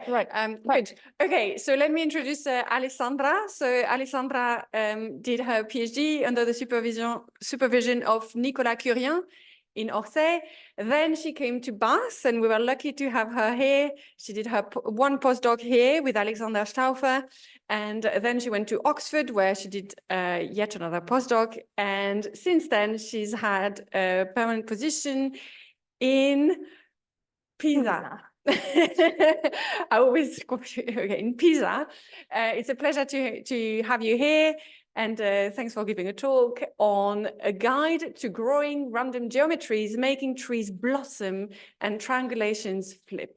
Right. Good. Okay, so let me introduce Alessandra. So Alessandra did her PhD under the supervision of Nicolas Curien in Orsay. Then she came to Bath, and we were lucky to have her here. She did her one postdoc here with Alexander Stauffer, and then she went to Oxford, where she did yet another postdoc. And since then, she's had a permanent position in Pisa. I always okay, in Pisa. It's a pleasure to have you here, and thanks for giving a talk on a guide to growing random geometries, making trees blossom and triangulations flip.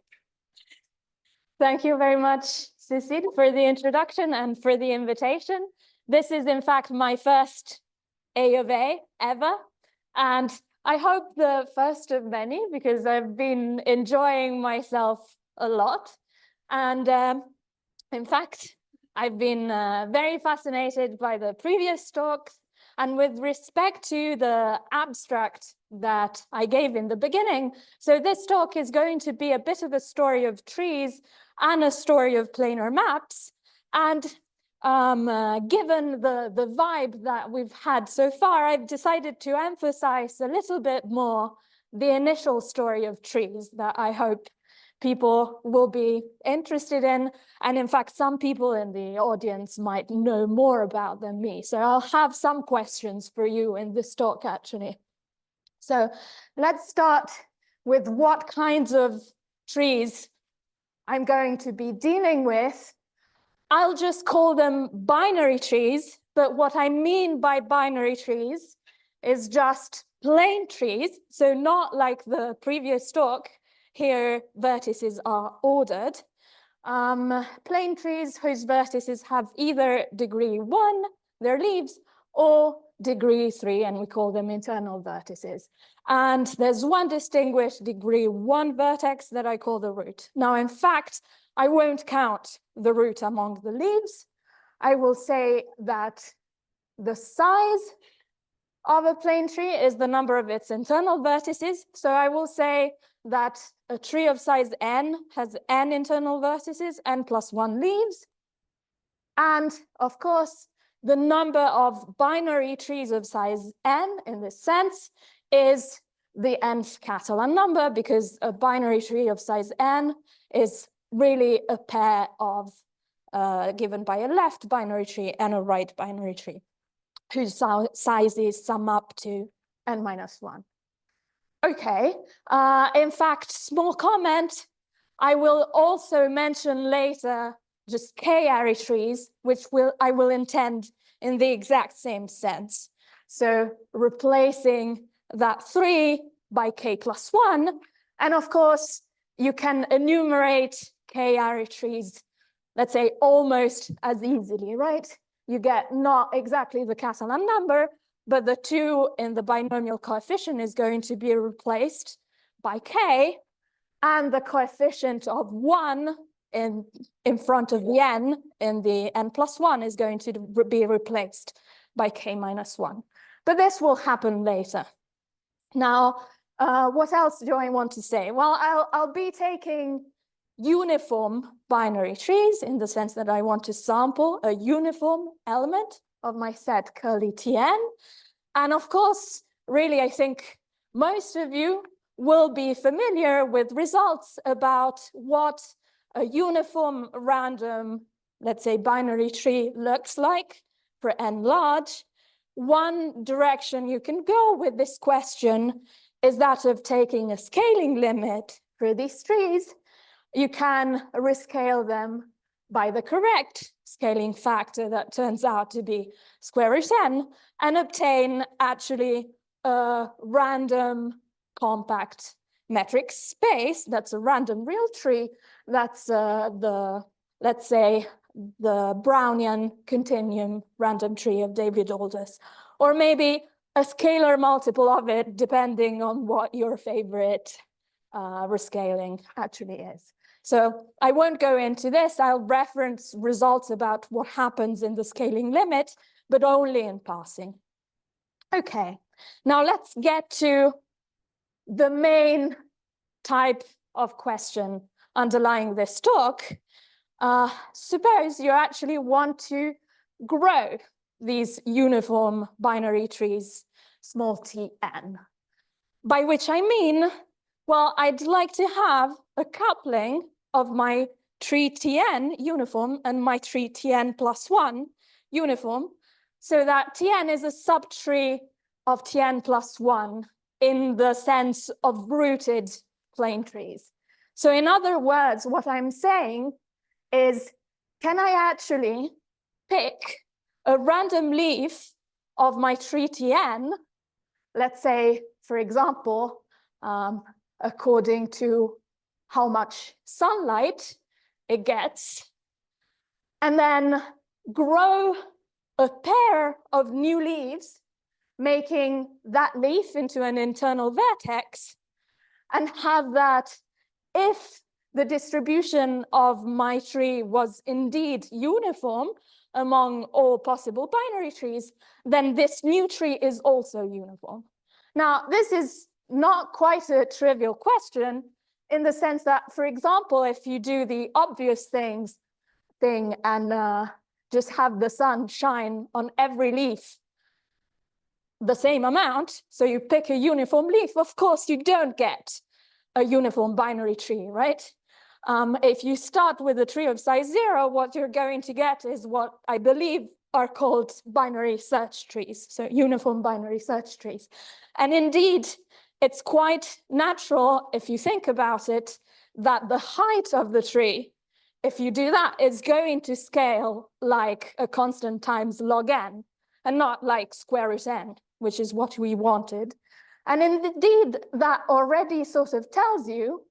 Thank you very much, Cécile, for the introduction and for the invitation. This is, in fact, my first AofA ever, and I hope the first of many, because I've been enjoying myself a lot. And in fact, I've been very fascinated by the previous talks. And with respect to the abstract that I gave in the beginning, so this talk is going to be a bit of a story of trees and a story of planar maps. And given the vibe that we've had so far, I've decided to emphasize a little bit more the initial story of trees that I hope people will be interested in. And in fact, some people in the audience might know more about than me. So I'll have some questions for you in this talk, actually. So let's start with what kinds of trees I'm going to be dealing with. I'll just call them binary trees, but what I mean by binary trees is just plain trees, so not like the previous talk. Here, vertices are ordered. Plain trees whose vertices have either degree 1, their leaves, or degree 3, and we call them internal vertices. And there's one distinguished degree 1 vertex that I call the root. Now, in fact, I won't count the root among the leaves. I will say that the size of a plain tree is the number of its internal vertices. So I will say that a tree of size n has n internal vertices, n plus 1 leaves. And of course, the number of binary trees of size n in this sense is the nth Catalan number, because a binary tree of size n is really a pair of given by a left binary tree and a right binary tree, whose sizes sum up to n minus 1. Okay, in fact, small comment, I will also mention later just k-array trees, which I will intend in the exact same sense. So replacing that 3 by k plus 1, and of course, you can enumerate k-array trees, let's say, almost as easily, right? You get not exactly the Catalan number, but the 2 in the binomial coefficient is going to be replaced by k, and the coefficient of 1 in front of the n in the n plus 1 is going to be replaced by k minus 1. But this will happen later. Now, what else do I want to say? Well, I'll be taking uniform binary trees in the sense that I want to sample a uniform element of my set curly Tn. And of course, really, I think most of you will be familiar with results about what a uniform random, let's say, binary tree looks like for n large. One direction you can go with this question is that of taking a scaling limit for these trees. You can rescale them by the correct scaling factor that turns out to be square root n, and obtain actually a random compact metric space that's a random real tree. That's let's say, the Brownian continuum random tree of David Aldous, or maybe a scalar multiple of it, depending on what your favorite rescaling actually is. So I won't go into this. I'll reference results about what happens in the scaling limit, but only in passing. Okay, now let's get to the main type of question underlying this talk, suppose you actually want to grow these uniform binary trees, small tn. By which I mean, well, I'd like to have a coupling of my tree Tn uniform and my tree Tn plus 1 uniform, so that Tn is a subtree of Tn plus 1 in the sense of rooted plane trees. So in other words, what I'm saying is, can I actually pick a random leaf of my tree Tn, let's say, for example, according to how much sunlight it gets, and then grow a pair of new leaves, making that leaf into an internal vertex, and have that, if the distribution of my tree was indeed uniform among all possible binary trees, then this new tree is also uniform. Now, this is not quite a trivial question in the sense that, for example, if you do the obvious thing and just have the sun shine on every leaf the same amount, so you pick a uniform leaf, of course you don't get a uniform binary tree, right? If you start with a tree of size 0, what you're going to get is what I believe are called binary search trees, so uniform binary search trees. And indeed, it's quite natural, if you think about it, that the height of the tree, if you do that, is going to scale like a constant times log n, and not like square root n, which is what we wanted. And indeed, that already sort of tells you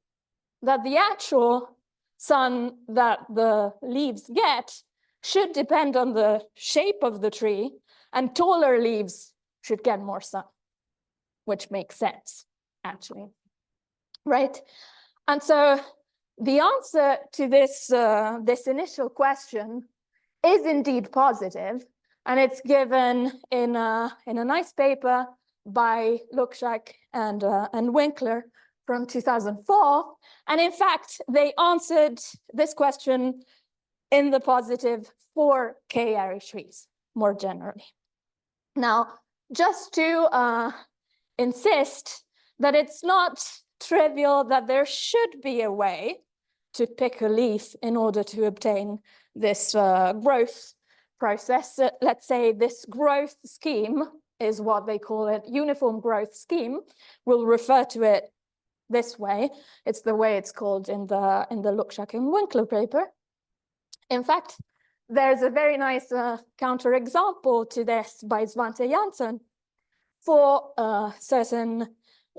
that the actual sun that the leaves get should depend on the shape of the tree, and taller leaves should get more sun, which makes sense, actually, right? And so the answer to this, this initial question is indeed positive, and it's given in a nice paper by Lukshak and Winkler from 2004. And in fact, they answered this question in the positive for K-ary trees more generally. Now, just to insist that it's not trivial that there should be a way to pick a leaf in order to obtain this growth process. Let's say this growth scheme is what they call it, uniform growth scheme. We'll refer to it this way. It's the way it's called in the Lukshak and Winkler paper. In fact, there's a very nice counterexample to this by Svante Jansson for certain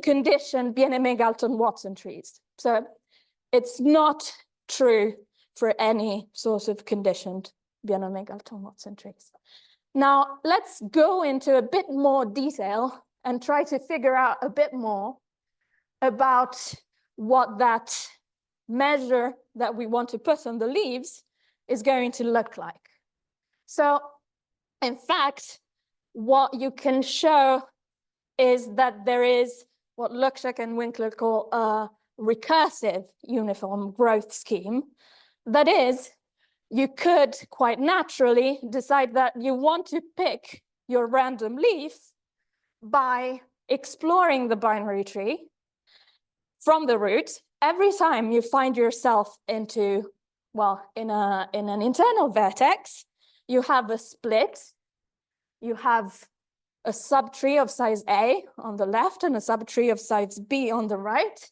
conditioned Bienemé-Galton-Watson trees. So it's not true for any sort of conditioned Bienemé-Galton-Watson trees. Now, let's go into a bit more detail and try to figure out a bit more about what that measure that we want to put on the leaves is going to look like. So, in fact, what you can show is that there is what Lukshak and Winkler call a recursive uniform growth scheme. That is, you could quite naturally decide that you want to pick your random leaf by exploring the binary tree from the root. Every time you find yourself into, well, in an internal vertex, you have a split, you have a subtree of size A on the left and a subtree of size B on the right.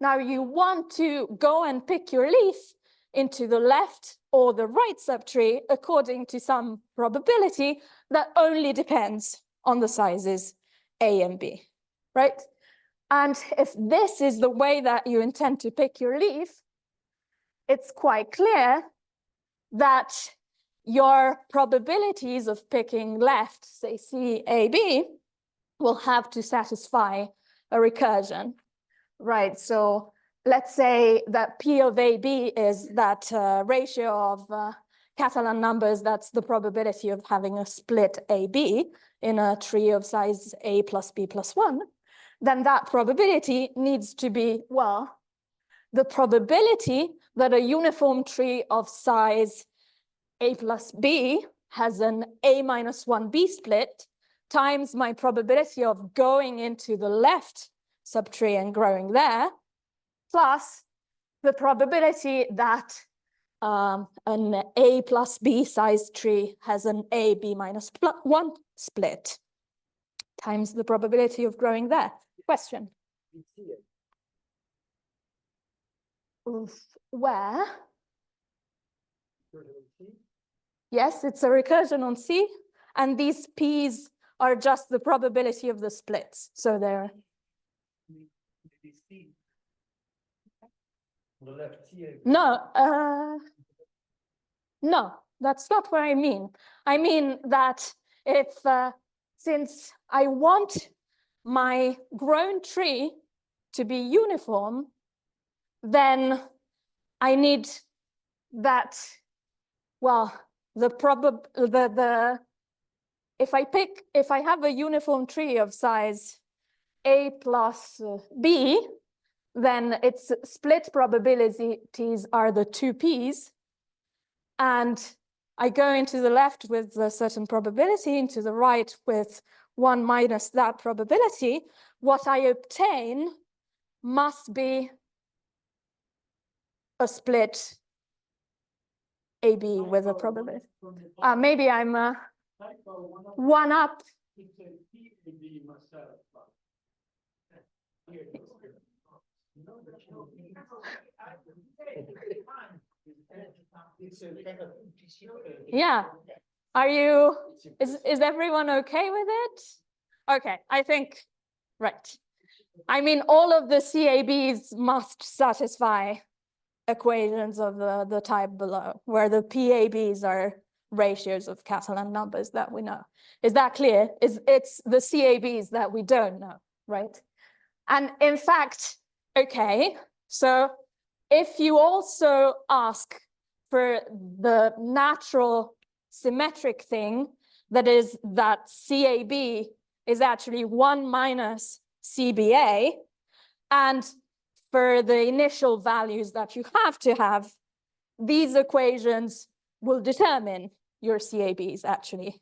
Now you want to go and pick your leaf into the left or the right subtree according to some probability that only depends on the sizes A and B, right? And if this is the way that you intend to pick your leaf, it's quite clear that your probabilities of picking left, say C, A, B, will have to satisfy a recursion, right? So let's say that P of AB is that ratio of Catalan numbers, that's the probability of having a split AB in a tree of size A plus B plus 1, then that probability needs to be, well, the probability that a uniform tree of size A plus B has an A minus 1B split times my probability of going into the left subtree and growing there, plus the probability that an A plus B size tree has an A B minus 1 split times the probability of growing there. Question? Where? Yes, it's a recursion on C, and these P's are just the probability of the splits. So they're no, that's not what I mean. I mean that if since I want my grown tree to be uniform, then I need that, well, if I have a uniform tree of size A plus B, then its split probabilities are the two P's. And I go into the left with a certain probability, into the right with 1 minus that probability. What I obtain must be a split AB with a probability. Maybe I'm one up. Yeah. Are you, is everyone okay with it? Okay, I think, right. I mean, all of the CABs must satisfy equations of the type below, where the PABs are ratios of Catalan numbers that we know. Is that clear? It's the CABs that we don't know, right? And in fact, okay, so if you also ask for the natural symmetric thing, that is that CAB is actually 1 minus CBA, and for the initial values that you have to have, these equations will determine your CABs actually.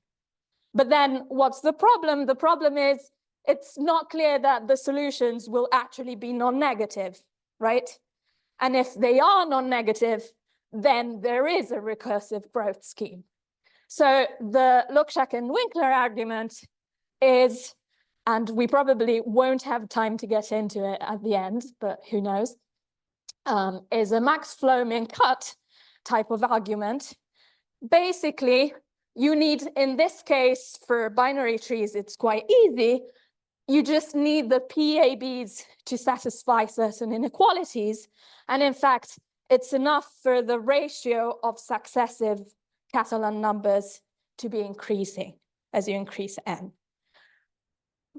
But then what's the problem? The problem is it's not clear that the solutions will actually be non-negative, right? And if they are non-negative, then there is a recursive growth scheme. So the Lukschak and Winkler argument is, and we probably won't have time to get into it at the end, but who knows, is a max flow min cut type of argument. Basically, you need, in this case, for binary trees, it's quite easy. You just need the PABs to satisfy certain inequalities. And in fact, it's enough for the ratio of successive Catalan numbers to be increasing as you increase n.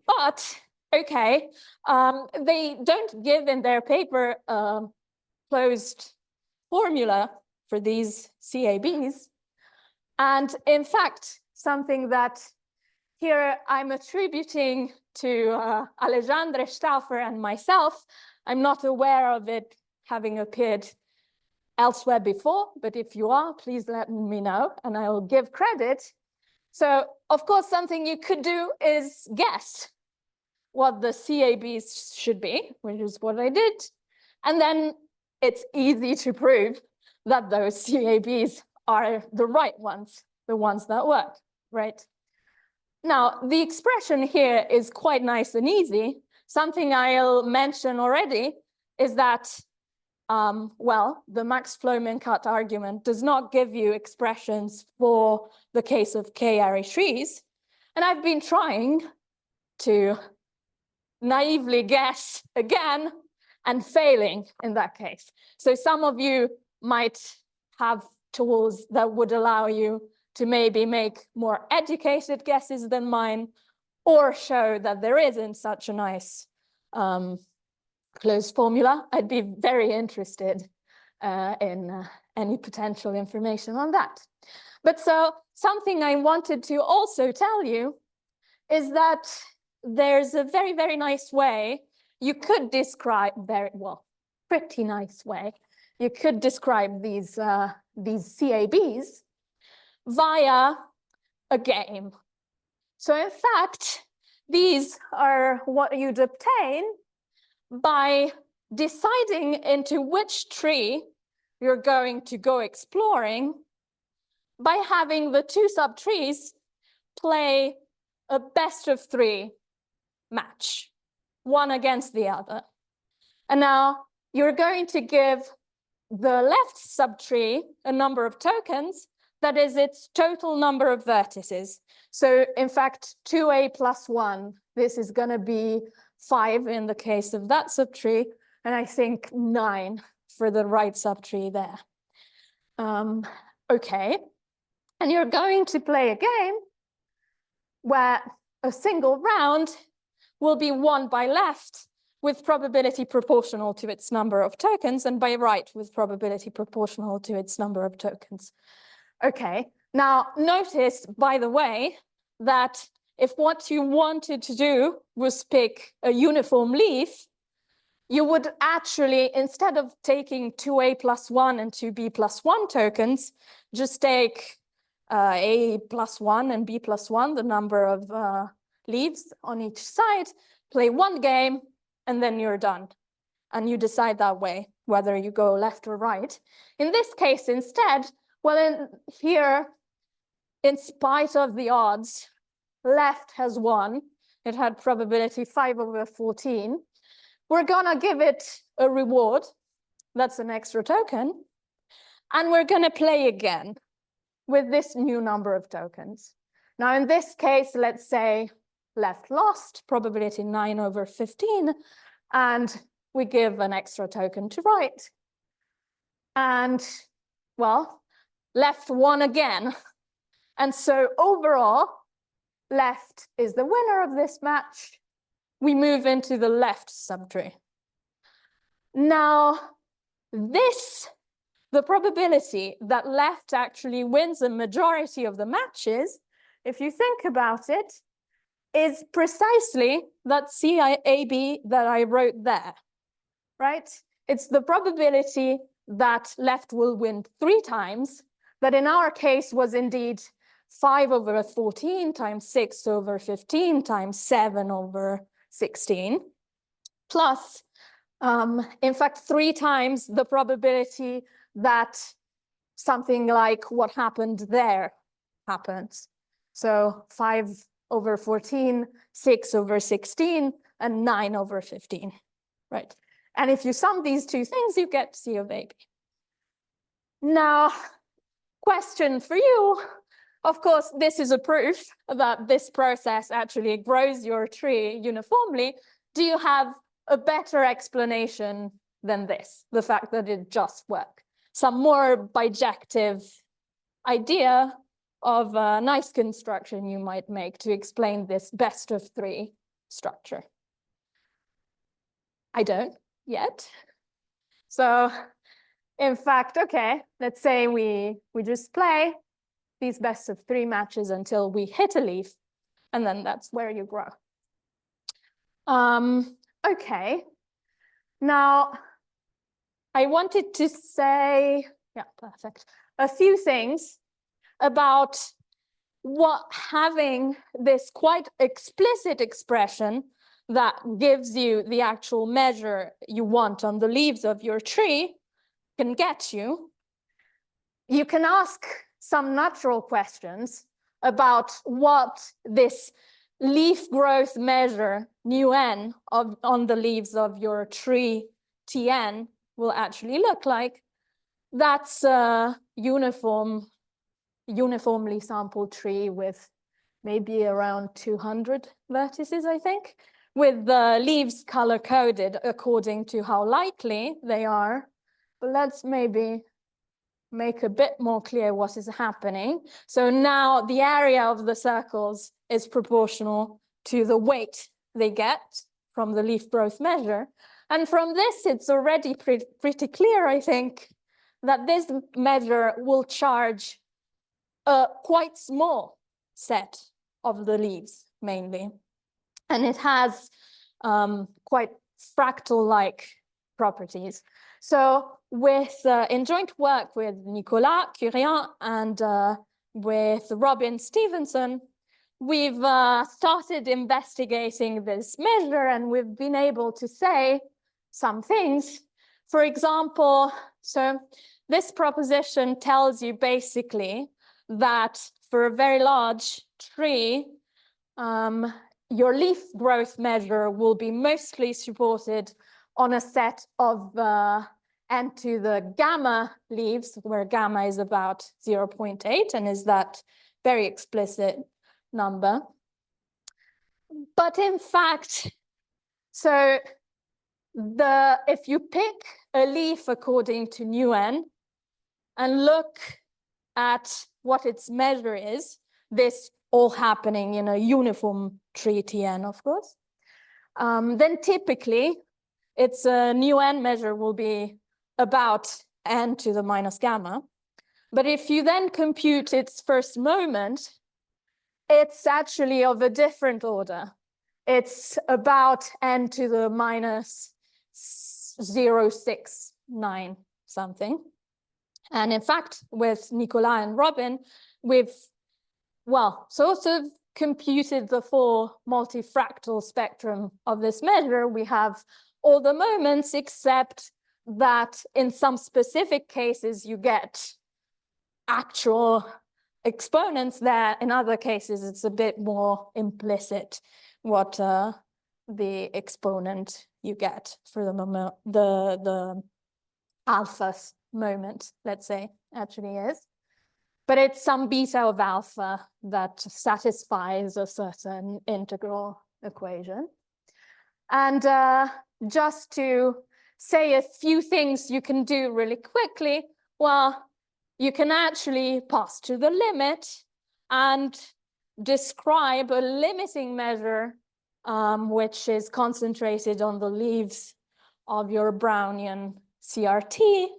But, okay, they don't give in their paper a closed formula for these CABs. And in fact, something that here I'm attributing to Alessandra Stauffer and myself, I'm not aware of it having appeared elsewhere before, but if you are, please let me know and I will give credit. So of course, something you could do is guess what the CABs should be, which is what I did. And then it's easy to prove that those CABs are the right ones, the ones that work, right? Now, the expression here is quite nice and easy. Something I'll mention already is that, well, the max flow min cut argument does not give you expressions for the case of k-array trees. And I've been trying to naively guess again and failing in that case. So some of you might have tools that would allow you to maybe make more educated guesses than mine, or show that there isn't such a nice closed formula. I'd be very interested in any potential information on that. But so something I wanted to also tell you is that there's a very, very nice way you could describe very well. pretty nice way you could describe these CABs via a game. So in fact, these are what you'd obtain by deciding into which tree you're going to go exploring by having the two subtrees play a best of three match, one against the other. And now you're going to give the left subtree a number of tokens that is its total number of vertices. So in fact, 2a plus 1, this is going to be 5 in the case of that subtree, and I think 9 for the right subtree there. Okay, and you're going to play a game where a single round will be won by left with probability proportional to its number of tokens, and by right with probability proportional to its number of tokens. Okay, now notice, by the way, that if what you wanted to do was pick a uniform leaf, you would actually, instead of taking 2a plus 1 and 2b plus 1 tokens, just take a plus 1 and b plus 1, the number of leaves on each side, play one game, and then you're done. And you decide that way whether you go left or right. In this case, instead, well, here, in spite of the odds, left has won. It had probability 5/14. We're gonna give it a reward. That's an extra token. And we're gonna play again with this new number of tokens. Now, in this case, let's say left lost, probability 9/15, and we give an extra token to right. And, well, left won again. And so overall, left is the winner of this match. We move into the left subtree. Now, the probability that left actually wins a majority of the matches, if you think about it, is precisely that CAB that I wrote there, right? It's the probability that left will win 3 times, that in our case was indeed 5/14 times 6/15 times 7/16, plus, in fact, 3 times the probability that something like what happened there happens. So 5/14, 6/16, and 9/15, right? And if you sum these two things, you get C of AB. Now, question for you. Of course, this is a proof that this process actually grows your tree uniformly. Do you have a better explanation than this, the fact that it just works? Some more bijective idea of a nice construction you might make to explain this best of 3 structure? I don't yet. So in fact, okay, let's say we just play these best of 3 matches until we hit a leaf, and then that's where you grow. Okay, now I wanted to say, yeah, perfect, a few things about what having this quite explicit expression that gives you the actual measure you want on the leaves of your tree can get you. You can ask some natural questions about what this leaf growth measure, nu n, on the leaves of your tree Tn will actually look like. That's a uniformly sampled tree with maybe around 200 vertices, I think, with the leaves color-coded according to how likely they are. But let's maybe make a bit more clear what is happening. So now the area of the circles is proportional to the weight they get from the leaf growth measure. And from this, it's already pretty clear, I think, that this measure will charge a quite small set of the leaves, mainly. And it has quite fractal-like properties. So with in joint work with Nicolas Curien and with Robin Stevenson, we've started investigating this measure, and we've been able to say some things. For example, so this proposition tells you basically that for a very large tree, your leaf growth measure will be mostly supported on a set of n to the gamma leaves, where gamma is about 0.8 and is that very explicit number. But in fact, so if you pick a leaf according to nu n and look at what its measure is, this all happening in a uniform tree Tn, of course, then typically its nu n measure will be about n to the minus gamma. But if you then compute its first moment, it's actually of a different order. It's about n to the minus 0.69 something. And in fact, with Nicolas and Robin, we've, well, sort of computed the full multifractal spectrum of this measure. We have all the moments, except that in some specific cases, you get actual exponents there. In other cases, it's a bit more implicit what the exponent you get for the moment, the alpha moment, let's say, actually is. But it's some beta of alpha that satisfies a certain integral equation. And just to say a few things you can do really quickly, well, you can actually pass to the limit and describe a limiting measure which is concentrated on the leaves of your Brownian CRT.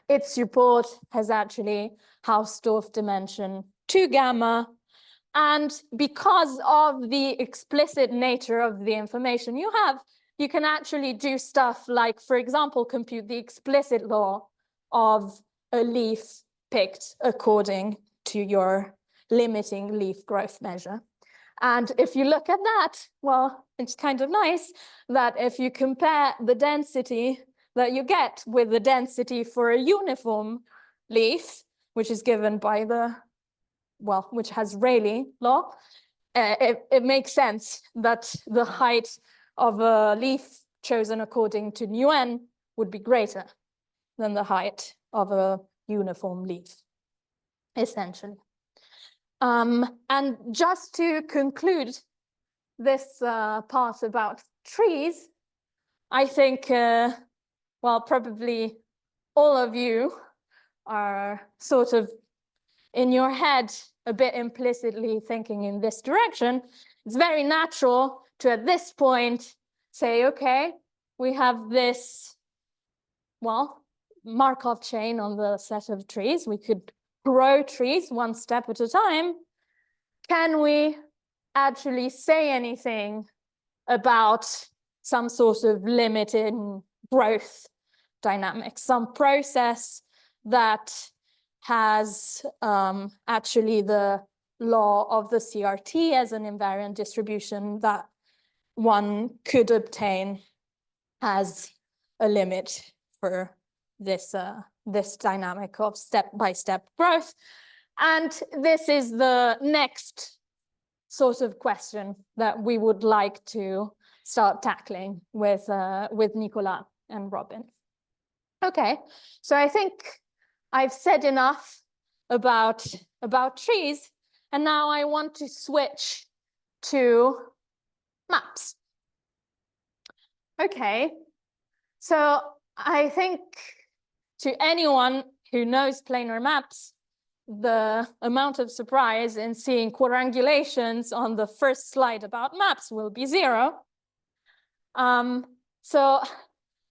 Its support has actually Hausdorff dimension 2 gamma. And because of the explicit nature of the information you have, you can actually do stuff like, for example, compute the explicit law of a leaf picked according to your limiting leaf growth measure. And if you look at that, well, it's kind of nice that if you compare the density that you get with the density for a uniform leaf, which is given by the, well, which has Rayleigh law, it makes sense that the height of a leaf chosen according to nu n would be greater than the height of a uniform leaf, essentially. And just to conclude this part about trees, I think, well, probably all of you are sort of in your head a bit implicitly thinking in this direction. It's very natural to, at this point, say, okay, we have this, well, Markov chain on the set of trees. We could grow trees one step at a time. Can we actually say anything about some sort of limited growth dynamics, some process that has actually the law of the CRT as an invariant distribution that one could obtain as a limit for this, this dynamic of step-by-step growth. And this is the next sort of question that we would like to start tackling with Nicolas and Robin. Okay, so I think I've said enough about trees, and now I want to switch to maps. Okay, so I think to anyone who knows planar maps, the amount of surprise in seeing quadrangulations on the first slide about maps will be 0. So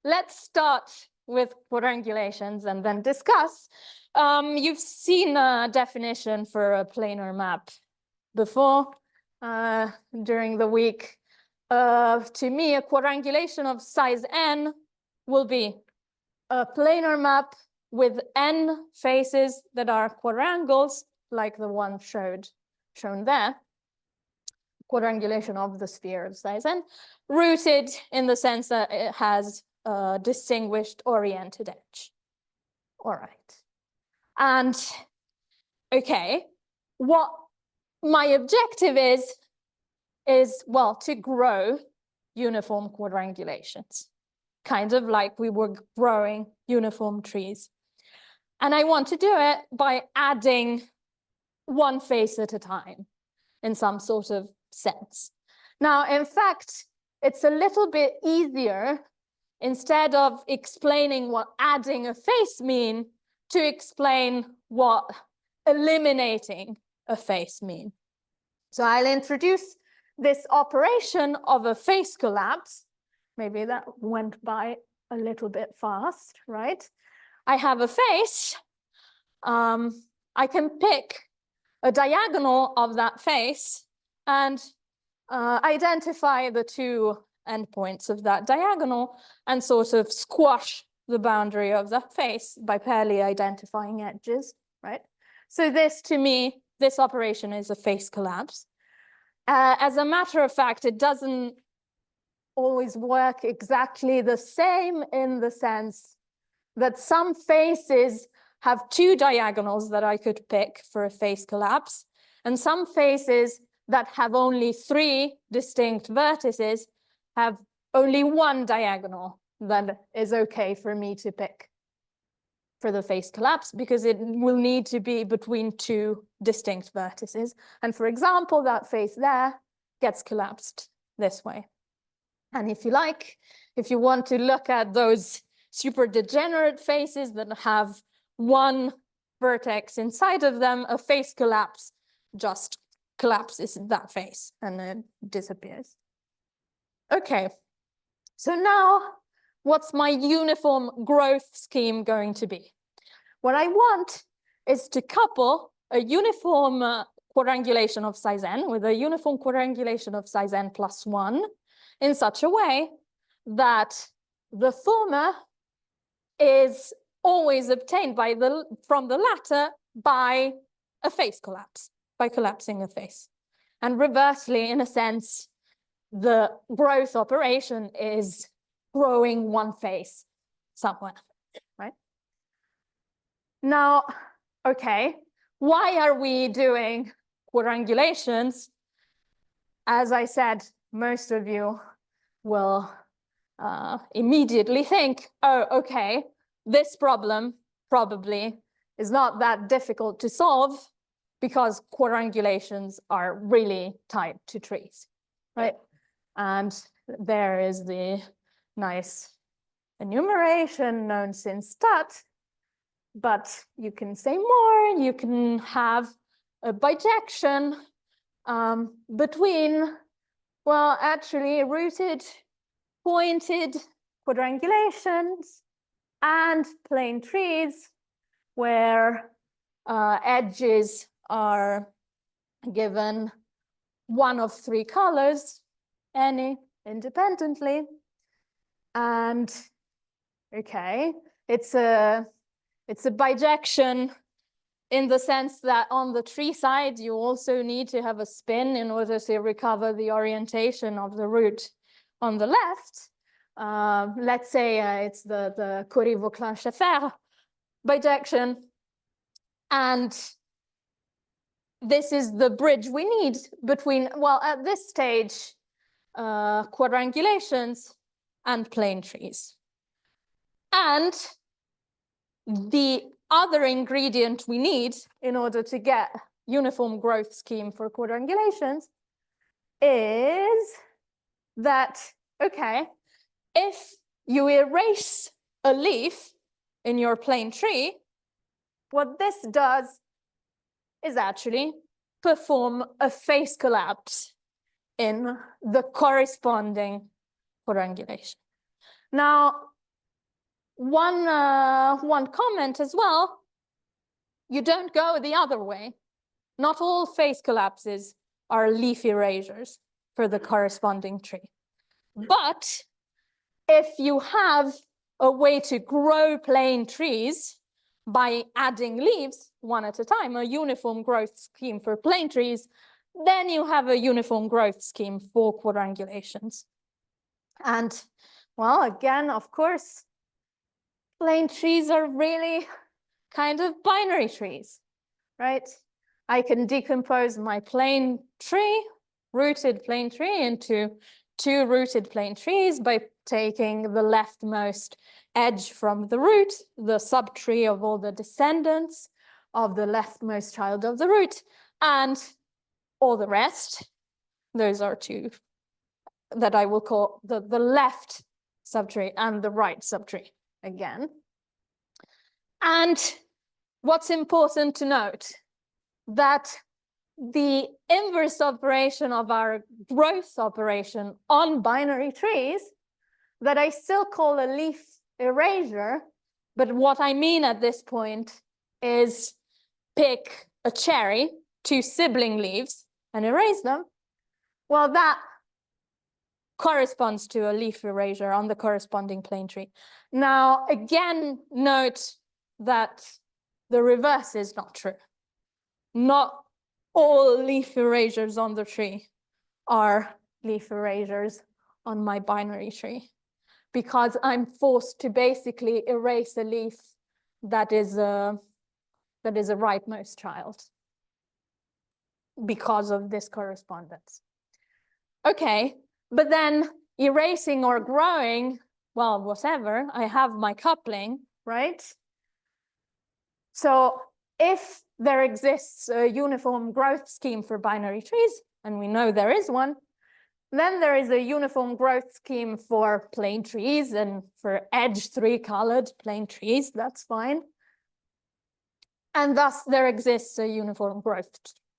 let's start with quadrangulations and then discuss. You've seen a definition for a planar map before during the week. To me, a quadrangulation of size n will be a planar map with n faces that are quadrangles, like the one shown there, quadrangulation of the sphere of size n, rooted in the sense that it has a distinguished oriented edge. All right. And okay, what my objective is, well, to grow uniform quadrangulations, kind of like we were growing uniform trees. And I want to do it by adding one face at a time in some sort of sense. Now, in fact, it's a little bit easier, instead of explaining what adding a face means, to explain what eliminating a face means. So I'll introduce this operation of a face collapse. Maybe that went by a little bit fast, right? I have a face. I can pick a diagonal of that face and identify the two endpoints of that diagonal and sort of squash the boundary of that face by pairly identifying edges, right? So this, to me, this operation is a face collapse. As a matter of fact, it doesn't always work exactly the same, in the sense that some faces have two diagonals that I could pick for a face collapse, and some faces that have only three distinct vertices have only one diagonal that is okay for me to pick for the face collapse, because it will need to be between two distinct vertices. And for example, that face there gets collapsed this way. And if you like, if you want to look at those super degenerate faces that have one vertex inside of them, a face collapse just collapses that face and it disappears. Okay, so now what's my uniform growth scheme going to be? What I want is to couple a uniform quadrangulation of size n with a uniform quadrangulation of size n plus 1 in such a way that the former is always obtained from the latter by a face collapse, by collapsing a face. And reversely, in a sense, the growth operation is growing one face somewhere, right? Now, okay, why are we doing quadrangulations? As I said, most of you will immediately think, oh, okay, this problem probably is not that difficult to solve because quadrangulations are really tied to trees, right? And there is the nice enumeration known since Stat, but you can say more. You can have a bijection between, well, actually rooted, pointed quadrangulations and plane trees where edges are given one of three colors, any independently. And okay, it's a bijection in the sense that on the tree side, you also need to have a spin in order to recover the orientation of the root on the left. Let's say it's the Curie-Vauquelin-Schaeffer bijection. And this is the bridge we need between, well, at this stage, quadrangulations and plane trees. And the other ingredient we need in order to get uniform growth scheme for quadrangulations is that, okay, if you erase a leaf in your plane tree, what this does is actually perform a face collapse in the corresponding quadrangulation. Now, one comment as well, you don't go the other way. Not all face collapses are leaf erasures for the corresponding tree. But if you have a way to grow plane trees by adding leaves one at a time, a uniform growth scheme for plane trees, then you have a uniform growth scheme for quadrangulations. And well, again, of course, plane trees are really kind of binary trees, right? I can decompose my plane tree, rooted plane tree, into two rooted plane trees by taking the leftmost edge from the root, the subtree of all the descendants of the leftmost child of the root, and all the rest. Those are two that I will call the left subtree and the right subtree again. And what's important to note, that the inverse operation of our growth operation on binary trees, that I still call a leaf erasure, but what I mean at this point is pick a cherry, two sibling leaves, and erase them. Well, that corresponds to a leaf erasure on the corresponding plane tree. Now, again, note that the reverse is not true. Not all leaf erasures on the tree are leaf erasures on my binary tree, because I'm forced to basically erase a leaf that is a rightmost child because of this correspondence. Okay, but then erasing or growing, well, whatever, I have my coupling, right? So if there exists a uniform growth scheme for binary trees, and we know there is one, then there is a uniform growth scheme for plane trees and for edge 3-colored plane trees, that's fine. And thus there exists a uniform growth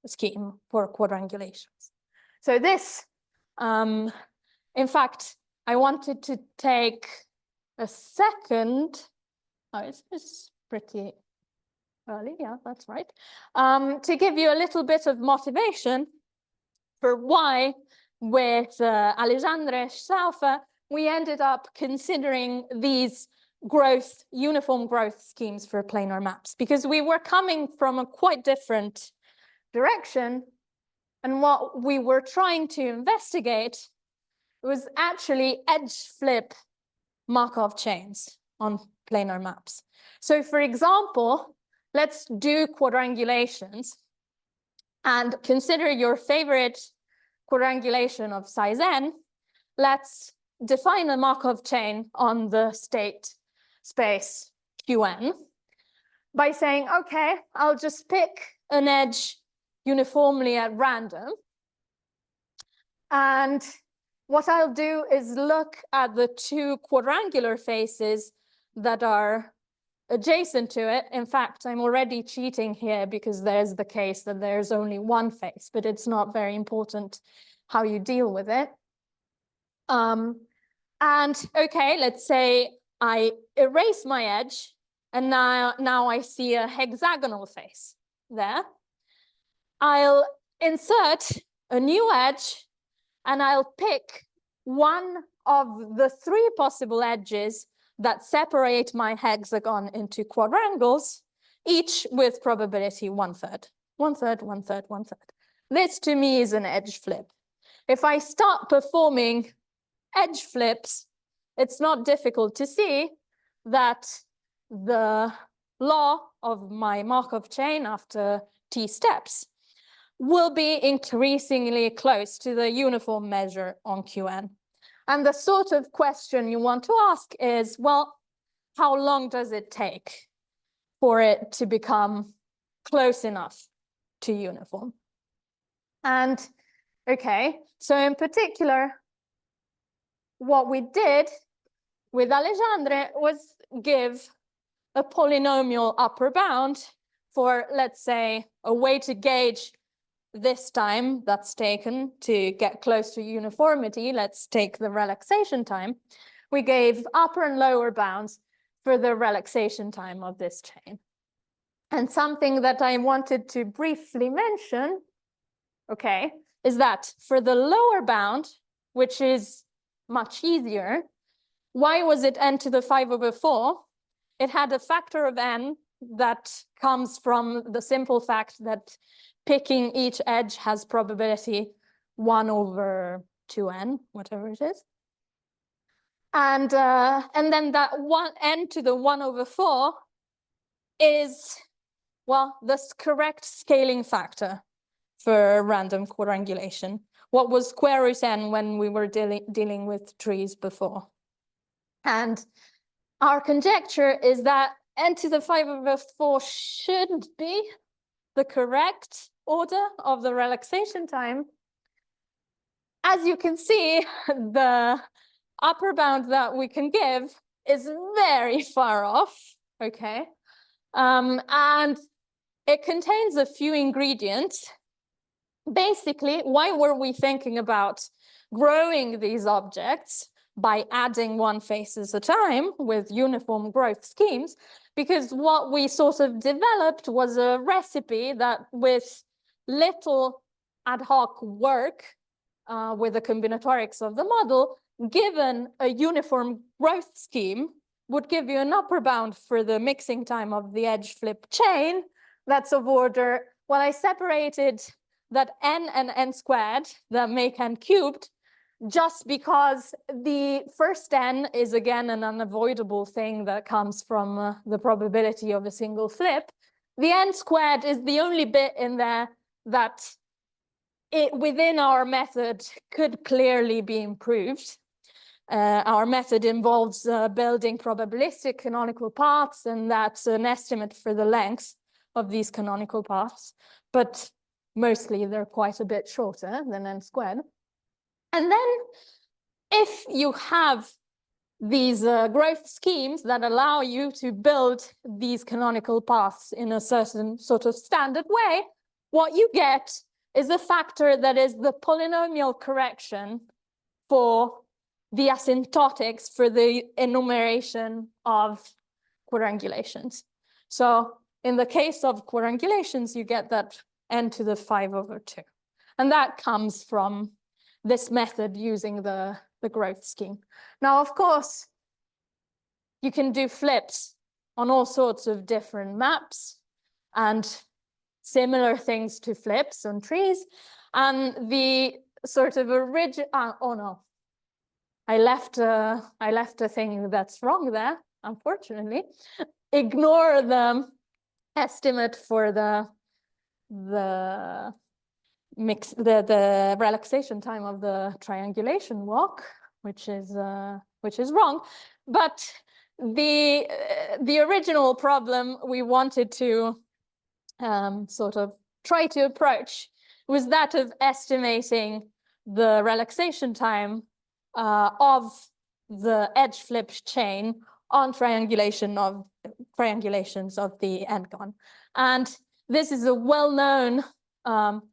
scheme for quadrangulations. So this, in fact, I wanted to take a second, oh, it's pretty early, yeah, that's right, to give you a little bit of motivation for why with Alessandra AofA, we ended up considering these uniform growth schemes for planar maps, because we were coming from a quite different direction. And what we were trying to investigate was actually edge flip Markov chains on planar maps. So for example, let's do quadrangulations and consider your favorite quadrangulation of size n. Let's define a Markov chain on the state space Qn by saying, okay, I'll just pick an edge uniformly at random. And what I'll do is look at the two quadrangular faces that are adjacent to it. In fact, I'm already cheating here because there's the case that there's only one face, but it's not very important how you deal with it. And okay, let's say I erase my edge, and now I see a hexagonal face there. I'll insert a new edge, and I'll pick one of the 3 possible edges that separate my hexagon into quadrangles, each with probability 1/3. 1/3, 1/3, 1/3. This to me is an edge flip. If I start performing edge flips, it's not difficult to see that the law of my Markov chain after t steps will be increasingly close to the uniform measure on Qn. And the sort of question you want to ask is, well, how long does it take for it to become close enough to uniform? And okay, so in particular, what we did with Alessandra was give a polynomial upper bound for, let's say, a way to gauge this time that's taken to get close to uniformity. Let's take the relaxation time. We gave upper and lower bounds for the relaxation time of this chain. And something that I wanted to briefly mention, okay, is that for the lower bound, which is much easier, Why was it n to the 5/4? It had a factor of n that comes from the simple fact that picking each edge has probability 1/2n, whatever it is. And then that n to the 1/4 is, well, the correct scaling factor for random quadrangulation. What was square root n when we were dealing with trees before? And our conjecture is that n to the 5/4 should be the correct order of the relaxation time. As you can see, the upper bound that we can give is very far off, okay? And it contains a few ingredients. Basically, why were we thinking about growing these objects by adding one face at a time with uniform growth schemes? Because what we sort of developed was a recipe that with little ad hoc work with the combinatorics of the model, given a uniform growth scheme, would give you an upper bound for the mixing time of the edge flip chain that's of order, well, I separated that n and n squared that make n cubed, just because the first n is again an unavoidable thing that comes from the probability of a single flip. The n squared is the only bit in there that within our method could clearly be improved. Our method involves building probabilistic canonical paths, and that's an estimate for the length of these canonical paths, but mostly they're quite a bit shorter than n squared. And then if you have these growth schemes that allow you to build these canonical paths in a certain sort of standard way, what you get is a factor that is the polynomial correction for the asymptotics for the enumeration of quadrangulations. So in the case of quadrangulations, you get that n to the 5/2. And that comes from this method using the growth scheme. Now, of course, you can do flips on all sorts of different maps and similar things to flips on trees. And the sort of original, oh no, I left a thing that's wrong there, unfortunately. Ignore the estimate for the relaxation time of the triangulation walk, which is wrong. But the original problem we wanted to sort of try to approach was that of estimating the relaxation time of the edge flip chain on triangulations of the n-gon. And this is a well-known,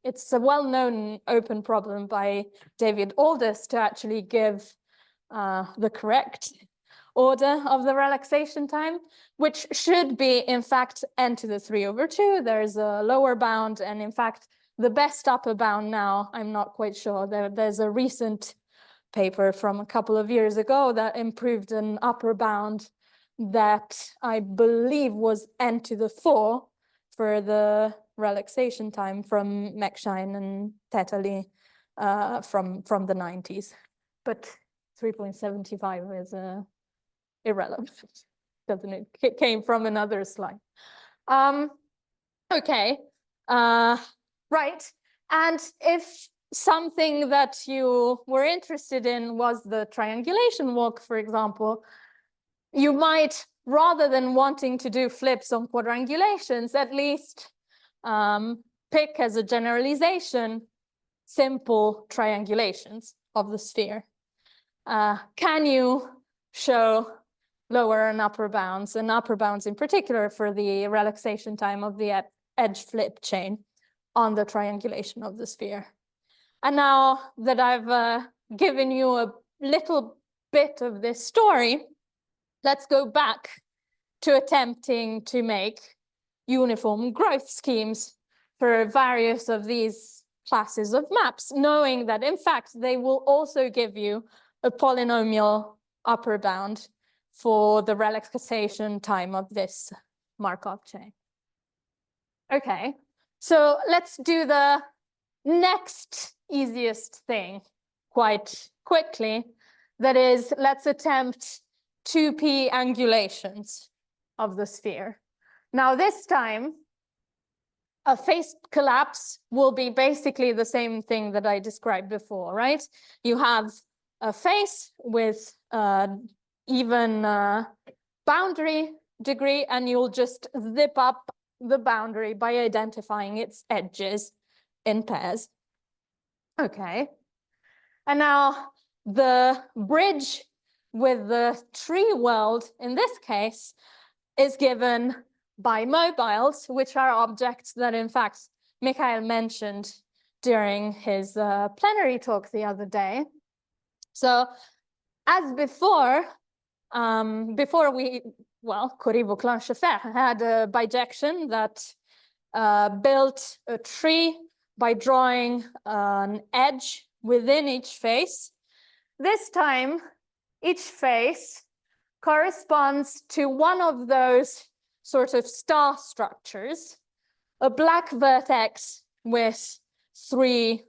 it's a well-known open problem by David Aldous to actually give the correct order of the relaxation time, which should be, in fact, n to the 3/2. There's a lower bound, and in fact, the best upper bound now, I'm not quite sure. There's a recent paper from a couple of years ago that improved an upper bound that I believe was n to the 4 for the relaxation time from Meckshine and Tetali from the 90s. But 3.75 is irrelevant, doesn't it? It came from another slide. Okay, right. And if something that you were interested in was the triangulation walk, for example, you might, rather than wanting to do flips on quadrangulations, at least pick as a generalization simple triangulations of the sphere. Can you show lower and upper bounds in particular for the relaxation time of the edge flip chain on the triangulation of the sphere? And now that I've given you a little bit of this story, let's go back to attempting to make uniform growth schemes for various of these classes of maps, knowing that in fact they will also give you a polynomial upper bound for the relaxation time of this Markov chain. Okay, so let's do the next easiest thing quite quickly. That is, let's attempt 2p angulations of the sphere. Now this time, a phase collapse will be basically the same thing that I described before, right? You have a face with even boundary degree, and you'll just zip up the boundary by identifying its edges in pairs. Okay. And now the bridge with the tree world, in this case, is given by mobiles, which are objects that, in fact, Mikhail mentioned during his plenary talk the other day. So as before, Curie-Vauquelin-Schaeffer had a bijection that built a tree by drawing an edge within each face. This time, each face corresponds to one of those sort of star structures, a black vertex with 3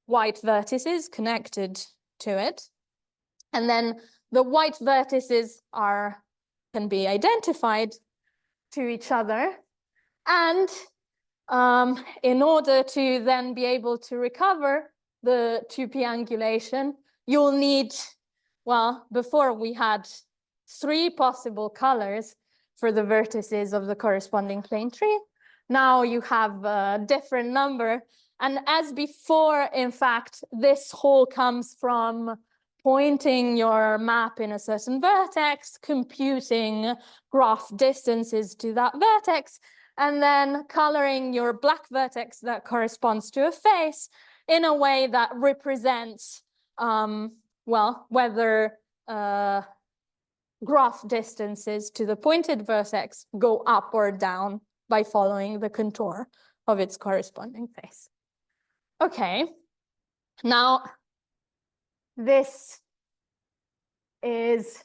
white vertices connected to it. And then the white vertices can be identified to each other. And in order to then be able to recover the 2p angulation, you'll need, well, before we had 3 possible colors for the vertices of the corresponding plane tree. Now you have a different number. And as before, in fact, this whole comes from pointing your map in a certain vertex, computing graph distances to that vertex, and then coloring your black vertex that corresponds to a face in a way that represents, well, whether graph distances to the pointed vertex go up or down by following the contour of its corresponding face. Okay, now this is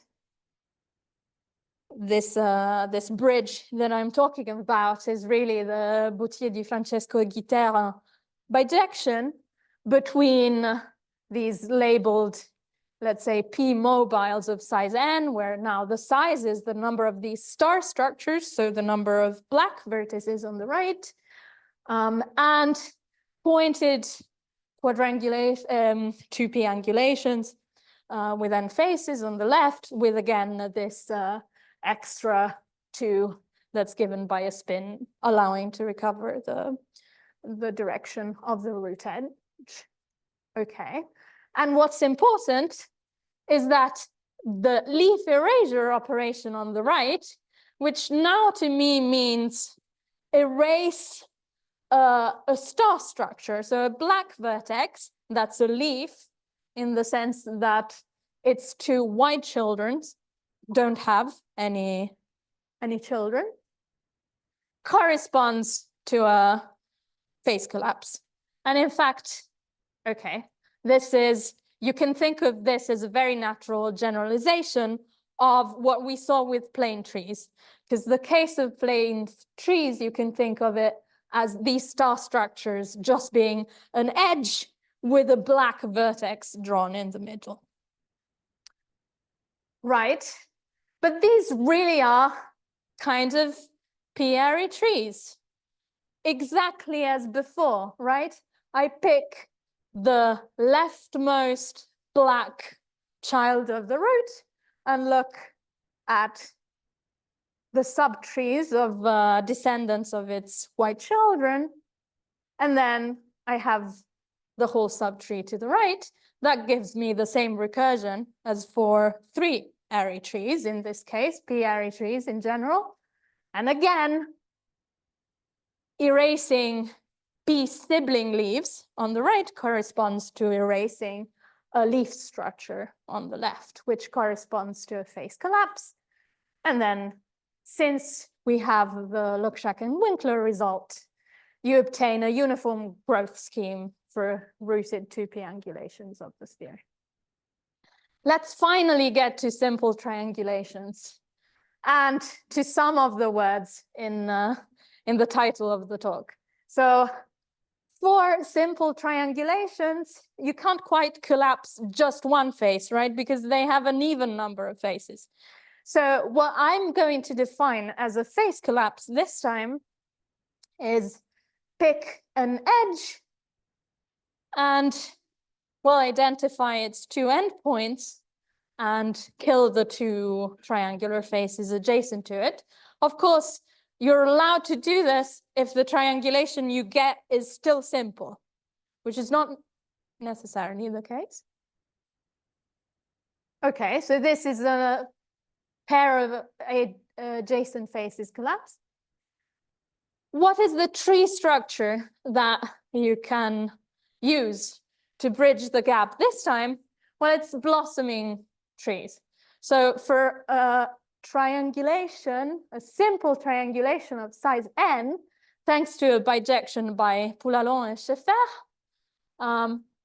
this bridge that I'm talking about is really the Boutier di Francesco Guiterre bijection between these labeled, let's say, P mobiles of size n, where now the size is the number of these star structures, so the number of black vertices on the right, and pointed quadrangulation, 2p angulations with n faces on the left, with again this extra 2 that's given by a spin, allowing to recover the direction of the root edge. Okay, and what's important is that the leaf erasure operation on the right, which now to me means erase a star structure, so a black vertex, that's a leaf in the sense that its 2 white children don't have any children, corresponds to a phase collapse. And in fact, okay, you can think of this as a very natural generalization of what we saw with plane trees. Because the case of plane trees, you can think of it as these star structures just being an edge with a black vertex drawn in the middle. Right, but these really are kind of P-airy trees, exactly as before, right? I pick the leftmost black child of the root and look at the subtrees of descendants of its white children. And then I have the whole subtree to the right. That gives me the same recursion as for 3-airy trees, in this case, P-airy trees in general. And again, erasing P sibling leaves on the right corresponds to erasing a leaf structure on the left, which corresponds to a phase collapse. And then, since we have the Lukshak and Winkler result, you obtain a uniform growth scheme for rooted 2p angulations of the sphere. let's finally get to simple triangulations and to some of the words in the title of the talk. So for simple triangulations, you can't quite collapse just one face, right? Because they have an even number of faces. So what I'm going to define as a face collapse this time is pick an edge and we'll identify its two endpoints and kill the two triangular faces adjacent to it. Of course, you're allowed to do this if the triangulation you get is still simple, which is not necessarily the case. Okay, so this is a pair of adjacent faces collapse. What is the tree structure that you can use to bridge the gap this time? Well, it's blossoming trees. So for a triangulation, a simple triangulation of size n, thanks to a bijection by Poulalon and Schaeffer,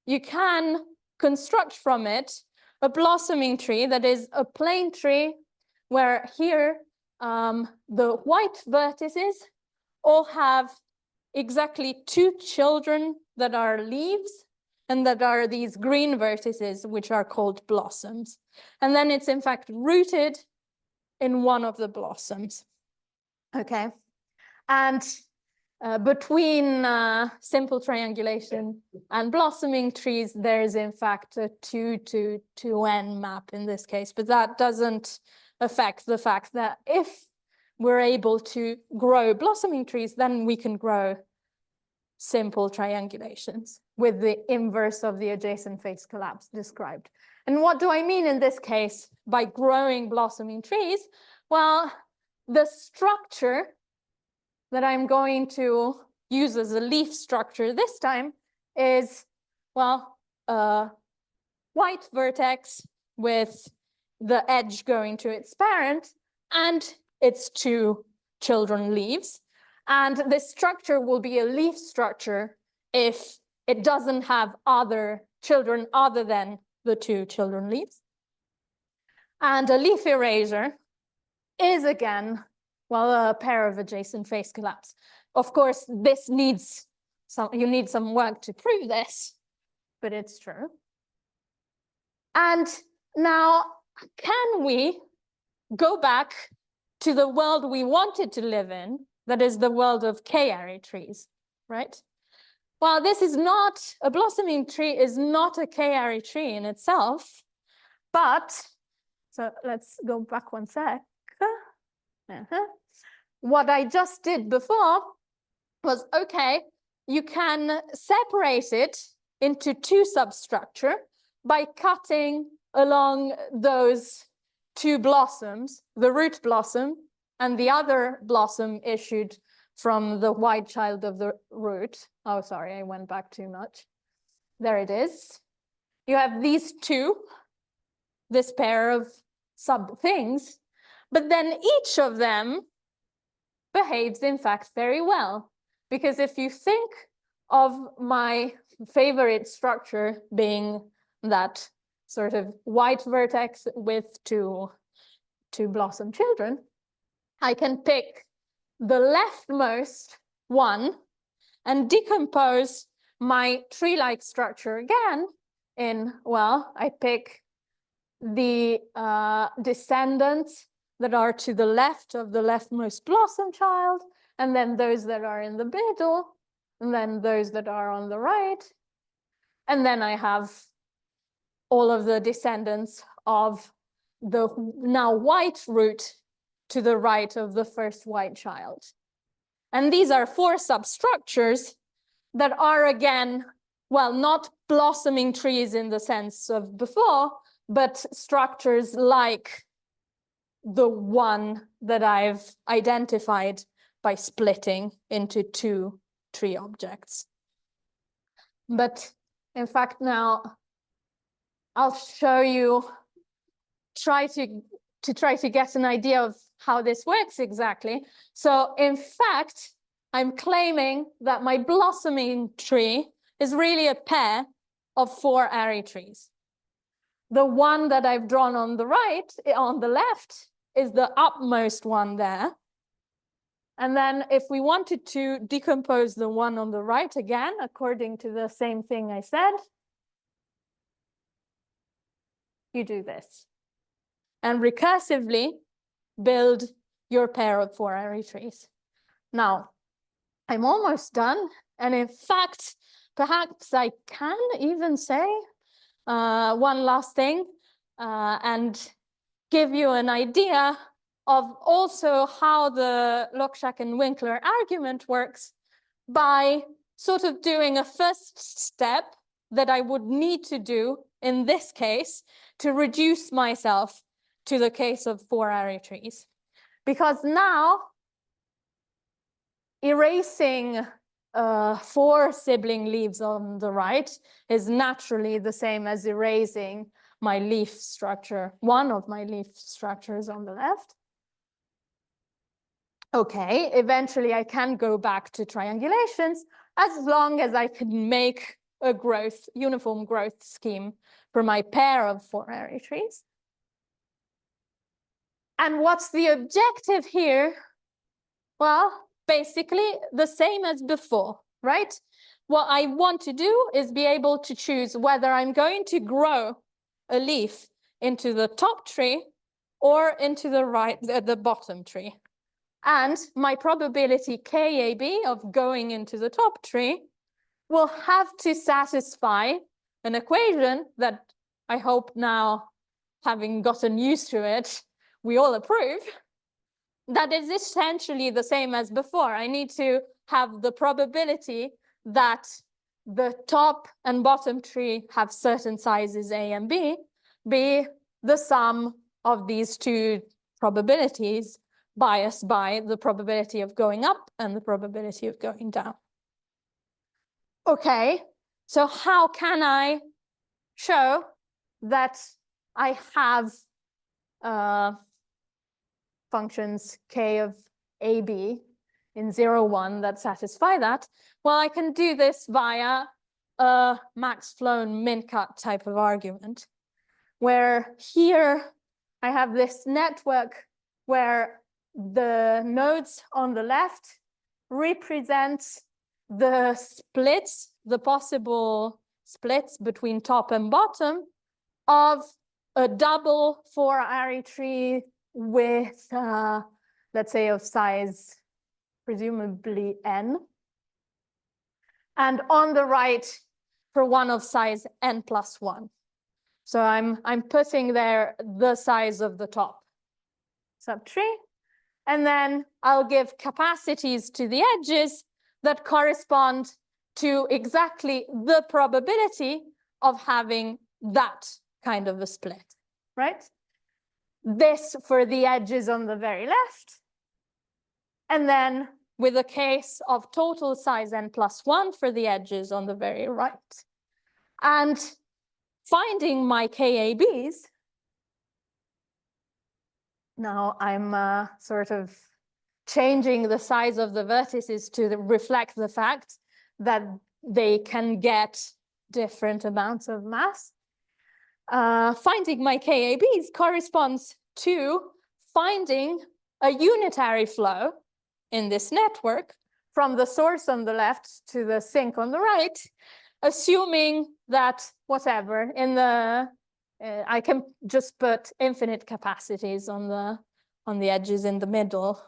you can construct from it a blossoming tree that is a plane tree where here the white vertices all have exactly two children that are leaves and that are these green vertices, which are called blossoms. And then it's in fact rooted in one of the blossoms. Okay. And between simple triangulation and blossoming trees, there is in fact a 2 to 2n map in this case, but that doesn't affect the fact that if we're able to grow blossoming trees, then we can grow simple triangulations with the inverse of the adjacent face collapse described. And what do I mean in this case by growing blossoming trees? Well, the structure that I'm going to use as a leaf structure this time is, well, a white vertex with the edge going to its parent and its two children leaves. And this structure will be a leaf structure if it doesn't have other children other than the two children leaves. And a leaf erasure is again, well, a pair of adjacent face collapse. Of course, this needs you need some work to prove this, but it's true. And now, can we go back to the world we wanted to live in, that is the world of K-ary trees, right? Well, this is not, a blossoming tree is not a K-ary tree in itself, but, so let's go back one sec. What I just did before was, okay, you can separate it into two substructure by cutting along those two blossoms, the root blossom and the other blossom issued from the white child of the root. Oh, sorry, I went back too much. There it is. You have these two, this pair of sub things, but then each of them behaves in fact very well. Because if you think of my favorite structure being that sort of white vertex with two blossom children, I can pick the leftmost one and decompose my tree-like structure again in, well, I pick the descendants that are to the left of the leftmost blossom child, and then those that are in the middle, and then those that are on the right. And then I have all of the descendants of the now white root to the right of the first white child. And these are four substructures that are again, well, not blossoming trees in the sense of before, but structures like the one that I've identified by splitting into two tree objects. But in fact, now I'll show you, try to get an idea of how this works exactly. So in fact, I'm claiming that my blossoming tree is really a pair of 4 ary trees. the one that I've drawn on the right, on the left, is the upmost one there. And then if we wanted to decompose the one on the right again, according to the same thing I said, you do this. And recursively build your pair of 4 array trees. Now, I'm almost done. And in fact, perhaps I can even say one last thing and give you an idea of also how the Lockschak and Winkler argument works by sort of doing a first step that I would need to do in this case to reduce myself to the case of 4 array trees. Because now erasing 4 sibling leaves on the right is naturally the same as erasing my leaf structure, one of my leaf structures on the left. Okay, eventually I can go back to triangulations as long as I can make a uniform growth scheme for my pair of 4 array trees. And what's the objective here? Well, basically the same as before, right? What I want to do is be able to choose whether I'm going to grow a leaf into the top tree or into the bottom tree. And my probability KAB of going into the top tree will have to satisfy an equation that I hope now, having gotten used to it, we all approve. That is essentially the same as before. I need to have the probability that the top and bottom tree have certain sizes A and B be the sum of these two probabilities biased by the probability of going up and the probability of going down. Okay, so how can I show that I have functions k of AB in 0, 1 that satisfy that? Well, I can do this via a max flown min-cut type of argument, where here I have this network where the nodes on the left represent the splits, the possible splits between top and bottom of a double 4 array tree with, let's say, of size presumably n. And on the right, for one of size n plus 1. So I'm putting there the size of the top subtree. And then I'll give capacities to the edges that correspond to exactly the probability of having that kind of a split, right? This for the edges on the very left. And then with a case of total size n plus 1 for the edges on the very right. And finding my KABs, now I'm sort of changing the size of the vertices to reflect the fact that they can get different amounts of mass. Finding my KABs corresponds to finding a unitary flow in this network from the source on the left to the sink on the right, assuming that whatever in the I can just put infinite capacities on the edges in the middle.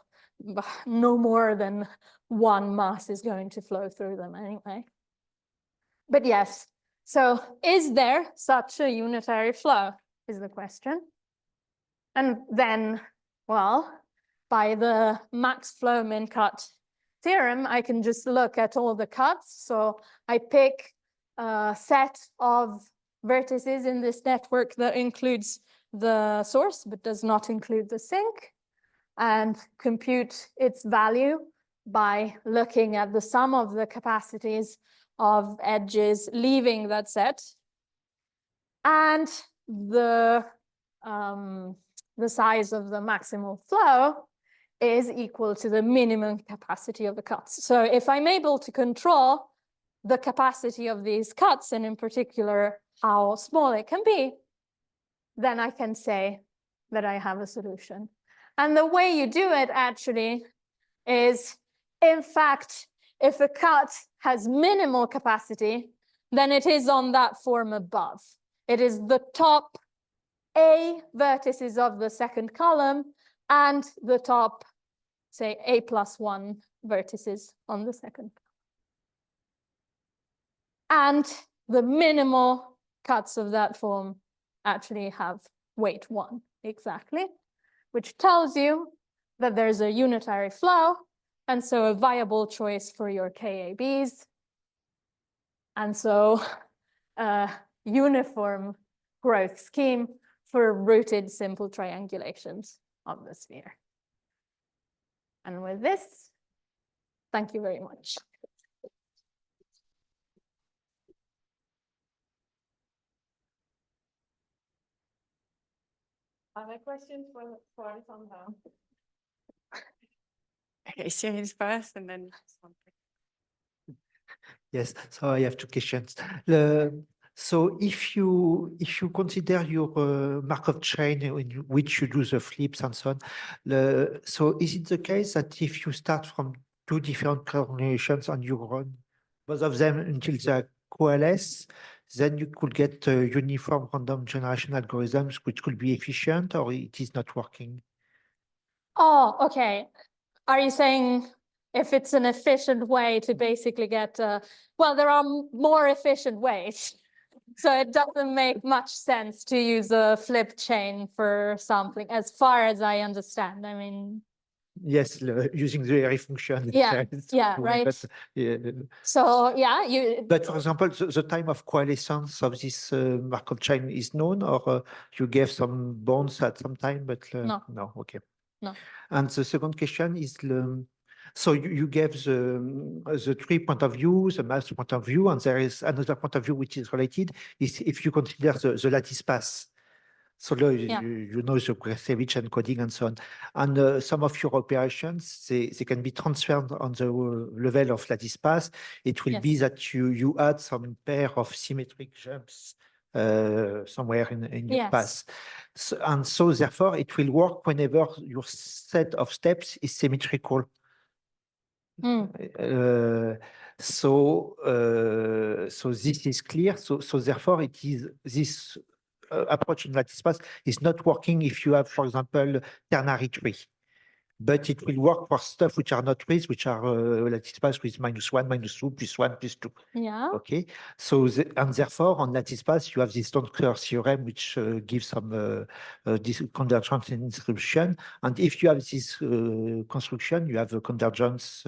No more than 1 mass is going to flow through them anyway. But yes, so is there such a unitary flow is the question. And then, well, by the max flow min-cut theorem, I can just look at all the cuts. So I pick a set of vertices in this network that includes the source, but does not include the sink, and compute its value by looking at the sum of the capacities of edges leaving that set. And the size of the maximal flow is equal to the minimum capacity of the cuts. So if I'm able to control the capacity of these cuts, and in particular how small it can be, then I can say that I have a solution. And the way you do it actually is, in fact, if a cut has minimal capacity, then it is on that form above. It is the top A vertices of the second column and the top, say, A+1 vertices on the second. And the minimal cuts of that form actually have weight 1 exactly, which tells you that there's a unitary flow, and so a viable choice for your KABs. And so a uniform growth scheme for rooted simple triangulations of the sphere. And with this, thank you very much. Other questions for Alessandra? Okay, Cyril first, and then Yes, so I have two questions. So if you consider your Markov chain in which you do the flips and so on, so is it the case that if you start from two different combinations and you run both of them until they coalesce, then you could get uniform random generation algorithms which could be efficient, or it is not working? Oh, okay. Are you saying if it's an efficient way to basically get, well, there are more efficient ways. So it doesn't make much sense to use a flip chain for sampling, as far as I understand. I mean, Yes, using the array function. Yeah, yeah, right. But, so yeah, you. But for example, the time of coalescence of this Markov chain is known, or you gave some bounds at some time, but No. No, okay. No. And the second question is, so you gave the three point of view, the math point of view, and there is another point of view which is related, is if you consider the lattice path. So you know the Gracevich encoding and so on. And some of your operations, they can be transferred on the level of lattice path. It will be that you add some pair of symmetric jumps somewhere in your path. So therefore, it will work whenever your set of steps is symmetrical. So this is clear. So therefore, it is this approach in lattice path is not working if you have, for example, ternary tree. But it will work for stuff which are not trees, which are lattice path with -1, -2, +1, +2. Yeah. Okay. So and therefore on lattice path you have this Donker theorem which gives some this convergence in distribution. And if you have this construction, you have a convergence,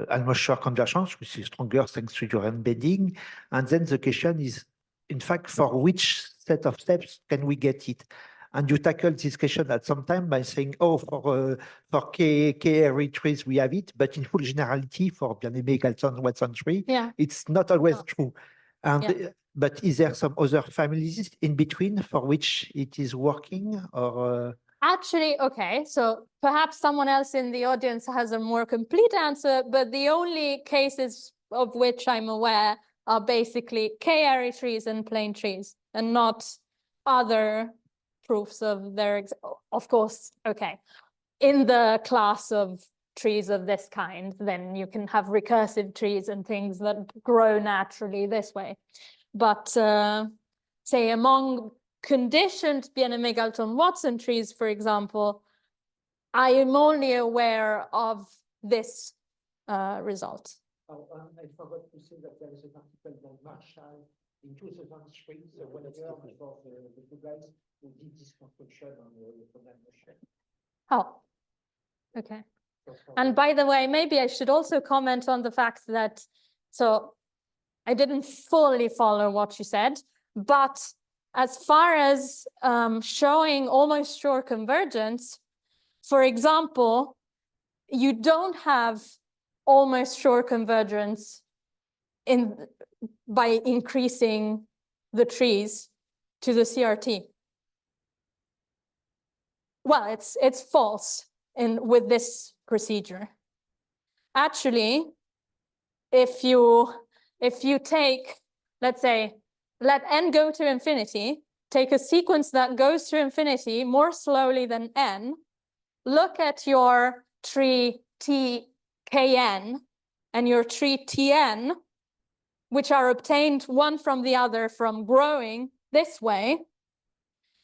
almost sure convergence, which is stronger thanks to your embedding. And then the question is, in fact, for which set of steps can we get it? And you tackle this question at some time by saying, oh, for K array trees, we have it, but in full generality, for Bienname, Galton, Watson tree, it's not always true. And but is there some other families in between for which it is working, or? Actually, okay, so perhaps someone else in the audience has a more complete answer, but the only cases of which I'm aware are basically K-array trees and plane trees, and not other proofs of their, of course, okay. In the class of trees of this kind, then you can have recursive trees and things that grow naturally this way. But say among conditioned Bienname Galton Watson trees, for example, I am only aware of this result. Oh, I forgot to say that there is an article by Marshall in 2003, so when it's before the two guys who did this construction on the command machine. Oh, okay. And by the way, maybe I should also comment on the fact that, so I didn't fully follow what you said, but as far as showing almost sure convergence, for example, you don't have almost sure convergence by increasing the trees to the CRT. Well, it's false with this procedure. Actually, if you take, let's say, let n go to infinity, take a sequence that goes to infinity more slowly than n, look at your tree Tkn and your tree Tn, which are obtained one from the other from growing this way.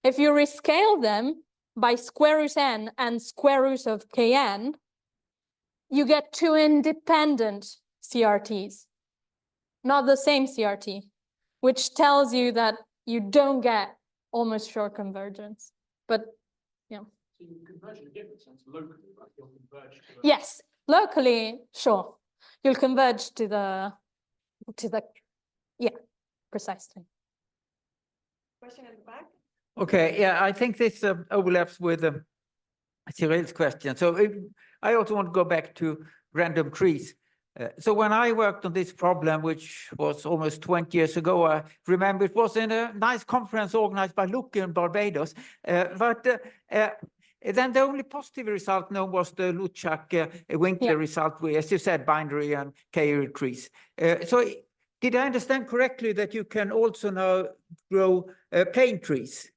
If you rescale them by square root n and square root of Kn, you get two independent CRTs, not the same CRT, which tells you that you don't get almost sure convergence. But yeah. So you converge in a different sense locally, right? You'll converge to the... Yes, locally, sure. You'll converge to the, yeah, precisely. Question at the back. Okay, yeah, I think this overlaps with Cyril's question. So I also want to go back to random trees. So when I worked on this problem, which was almost 20 years ago, I remember it was in a nice conference organized by Luke in Barbados. Then the only positive result known was the Luchak-Winkler result, with, as you said, binary and k-area trees. So did I understand correctly that you can also now grow plane trees?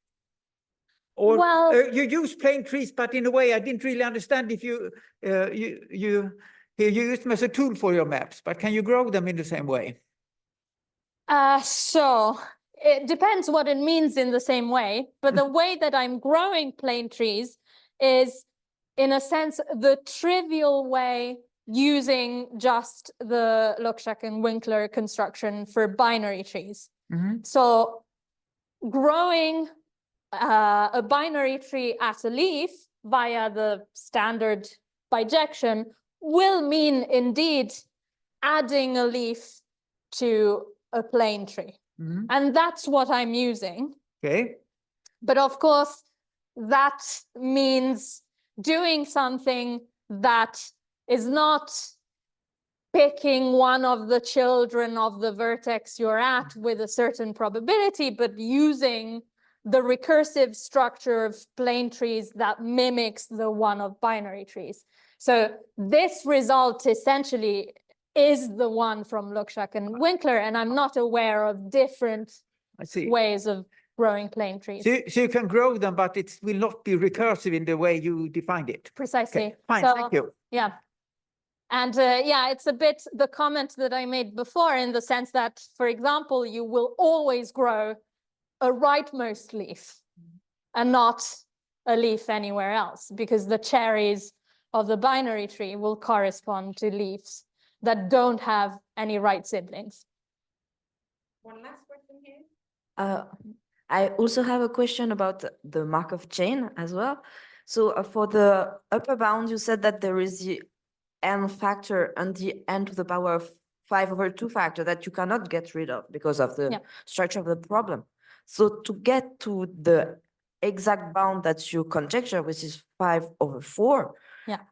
Or Well, you use plane trees, but in a way I didn't really understand if you use them as a tool for your maps, but can you grow them in the same way? So it depends what it means in the same way, but the way that I'm growing plane trees is, in a sense, the trivial way using just the Luchak and Winkler construction for binary trees. So growing a binary tree at a leaf via the standard bijection will mean indeed adding a leaf to a plane tree. And that's what I'm using. Okay. But of course, that means doing something that is not picking one of the children of the vertex you're at with a certain probability, but using the recursive structure of plane trees that mimics the one of binary trees. So this result essentially is the one from Luchak and Winkler, and I'm not aware of different ways of growing plane trees. So you can grow them, but it will not be recursive in the way you defined it. Precisely. Okay, fine, So, thank you. Yeah. And yeah, it's a bit the comment that I made before, in the sense that, for example, you will always grow a rightmost leaf and not a leaf anywhere else, because the cherries of the binary tree will correspond to leaves that don't have any right siblings. One last question here. I also have a question about the Markov chain as well. So for the upper bound, you said that there is the n factor and the n to the power of 5/2 factor that you cannot get rid of because of the structure of the problem. So to get to the exact bound that you conjecture, which is 5/4,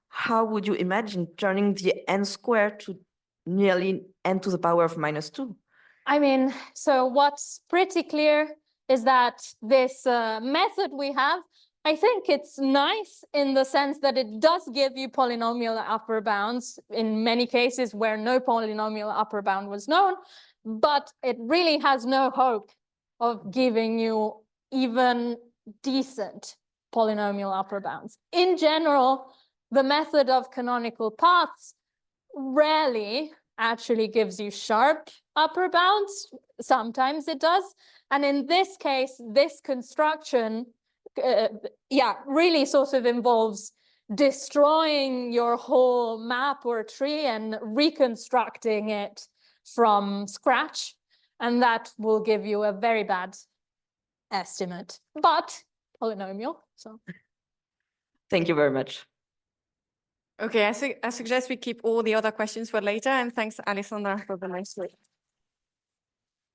how would you imagine turning the n squared to nearly n to the power of -2? I mean, so what's pretty clear is that this method we have, I think it's nice in the sense that it does give you polynomial upper bounds in many cases where no polynomial upper bound was known, but it really has no hope of giving you even decent polynomial upper bounds. In general, the method of canonical paths rarely actually gives you sharp upper bounds. Sometimes it does. And in this case, this construction, really sort of involves destroying your whole map or tree and reconstructing it from scratch. And that will give you a very bad estimate, but polynomial. So Thank you very much. Okay, I suggest we keep all the other questions for later, and thanks, Alessandra, for the nice work.